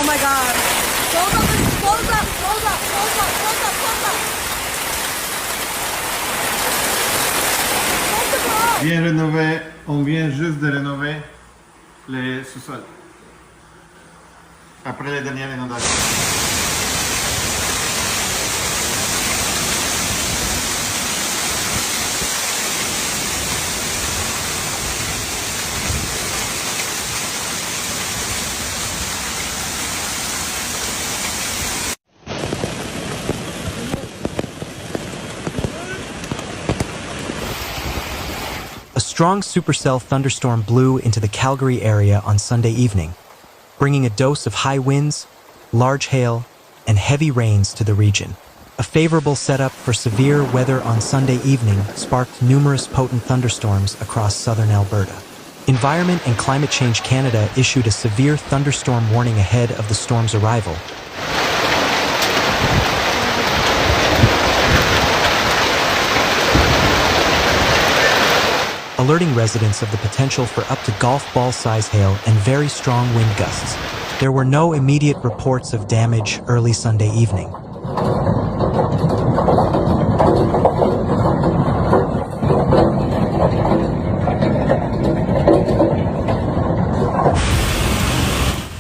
Oh my god. Close up, close up, close up, close up, close up, close up. Close the door. Bien rénové, on vient juste de rénover les sous-sols. Après les dernières inondations. A strong supercell thunderstorm blew into the Calgary area on Sunday evening, bringing a dose of high winds, large hail, and heavy rains to the region. A favorable setup for severe weather on Sunday evening sparked numerous potent thunderstorms across southern Alberta. Environment and Climate Change Canada issued a severe thunderstorm warning ahead of the storm's arrival, alerting residents of the potential for up to golf ball-size hail and very strong wind gusts. There were no immediate reports of damage early Sunday evening.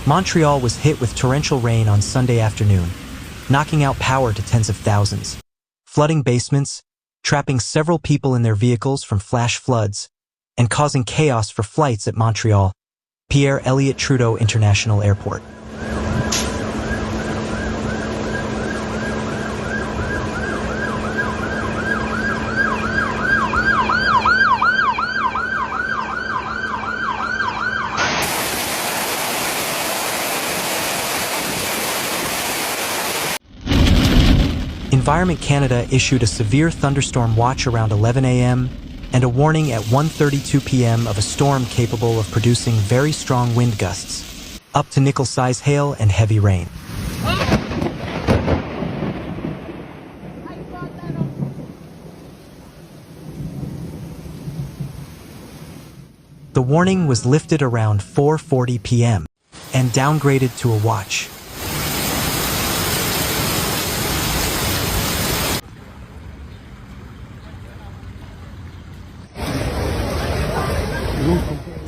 Montreal was hit with torrential rain on Sunday afternoon, knocking out power to tens of thousands, flooding basements, trapping several people in their vehicles from flash floods, and causing chaos for flights at Montreal, Pierre Elliott Trudeau International Airport. Environment Canada issued a severe thunderstorm watch around 11 a.m. and a warning at 1:32 p.m. of a storm capable of producing very strong wind gusts, up to nickel-size hail and heavy rain. The warning was lifted around 4:40 p.m. and downgraded to a watch.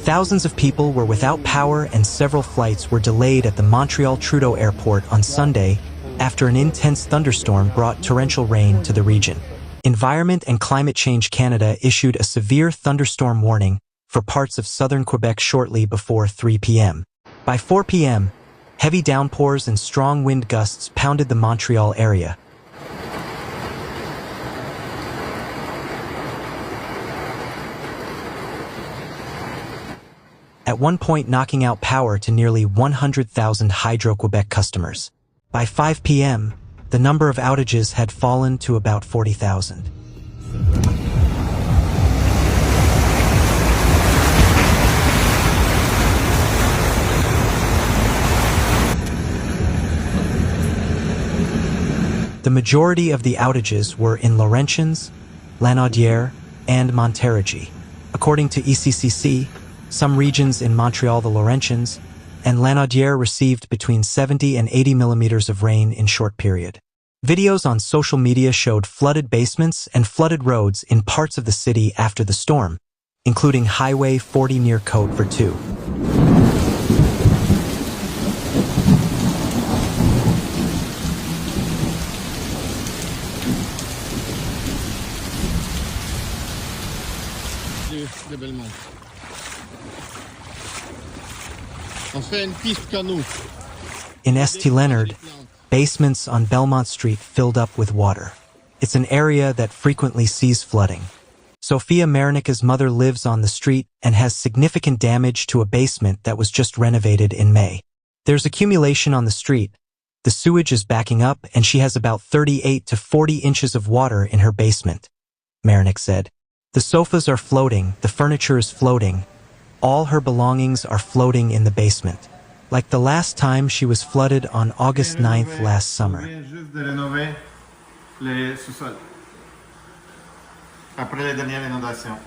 Thousands of people were without power and several flights were delayed at the Montreal Trudeau Airport on Sunday after an intense thunderstorm brought torrential rain to the region. Environment and Climate Change Canada issued a severe thunderstorm warning for parts of southern Quebec shortly before 3 p.m. By 4 p.m., heavy downpours and strong wind gusts pounded the Montreal area. At one point knocking out power to nearly 100,000 Hydro-Quebec customers. By 5 p.m., the number of outages had fallen to about 40,000. The majority of the outages were in Laurentians, Lanaudière, and Montérégie. According to ECCC, some regions in Montreal, the Laurentians, and Lanaudière received between 70 and 80 millimeters of rain in short period. Videos on social media showed flooded basements and flooded roads in parts of the city after the storm, including Highway 40 near Côte Vertu. In St. Leonard, basements on Belmont Street filled up with water. It's an area that frequently sees flooding. Sophia Marinika's mother lives on the street and has significant damage to a basement that was just renovated in May. There's accumulation on the street. The sewage is backing up and she has about 38 to 40 inches of water in her basement, Marinik said. The sofas are floating, the furniture is floating. All her belongings are floating in the basement, like the last time she was flooded on August 9th last summer. Après les dernières inondations.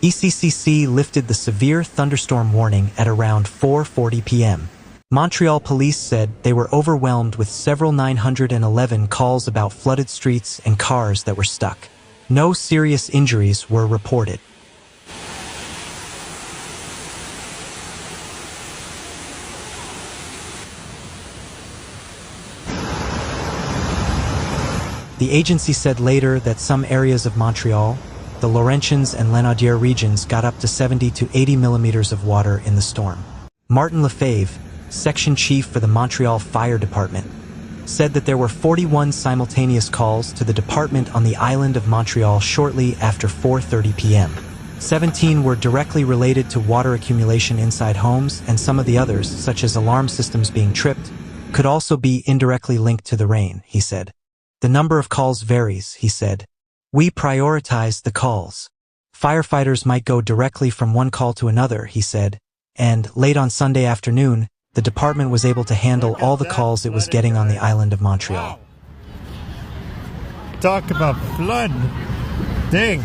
ECCC lifted the severe thunderstorm warning at around 4:40 p.m. Montreal police said they were overwhelmed with several 911 calls about flooded streets and cars that were stuck. No serious injuries were reported. The agency said later that some areas of Montreal, the Laurentians and Lanaudière regions, got up to 70 to 80 millimeters of water in the storm. Martin Lefebvre, section chief for the Montreal Fire Department, said that there were 41 simultaneous calls to the department on the island of Montreal shortly after 4:30 p.m. 17 were directly related to water accumulation inside homes, and some of the others, such as alarm systems being tripped, could also be indirectly linked to the rain, he said. The number of calls varies, he said. We prioritize the calls. Firefighters might go directly from one call to another, he said, and late on Sunday afternoon, the department was able to handle all the calls it was getting on the island of Montreal. Talk about flood. Dang.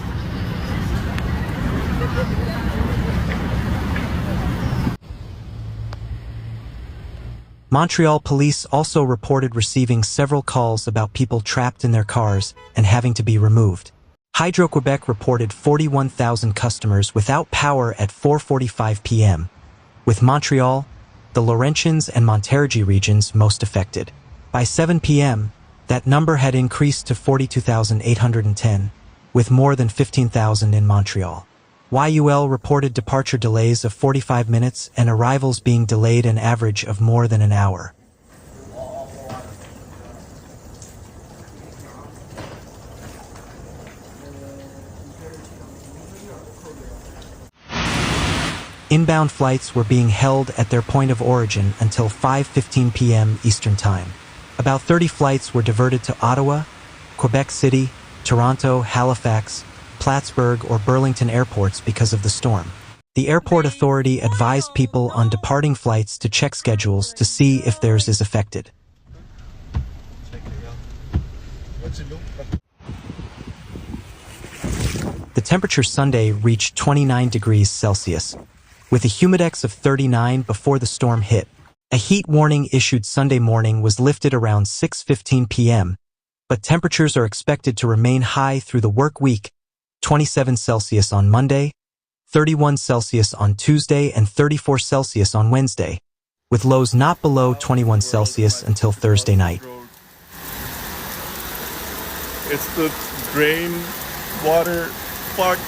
Montreal police also reported receiving several calls about people trapped in their cars and having to be removed. Hydro-Quebec reported 41,000 customers without power at 4:45 p.m., with Montreal, the Laurentians and Montérégie regions most affected. By 7 p.m., that number had increased to 42,810, with more than 15,000 in Montreal. YUL reported departure delays of 45 minutes and arrivals being delayed an average of more than an hour. Inbound flights were being held at their point of origin until 5:15 p.m. Eastern Time. About 30 flights were diverted to Ottawa, Quebec City, Toronto, Halifax, Plattsburgh, or Burlington airports because of the storm. The airport authority advised people on departing flights to check schedules to see if theirs is affected. The temperature Sunday reached 29 degrees Celsius, with a humidex of 39 before the storm hit. A heat warning issued Sunday morning was lifted around 6:15 p.m., but temperatures are expected to remain high through the work week, 27 Celsius on Monday, 31 Celsius on Tuesday, and 34 Celsius on Wednesday, with lows not below 21 Celsius until Thursday night. It's the drain water. Fuck.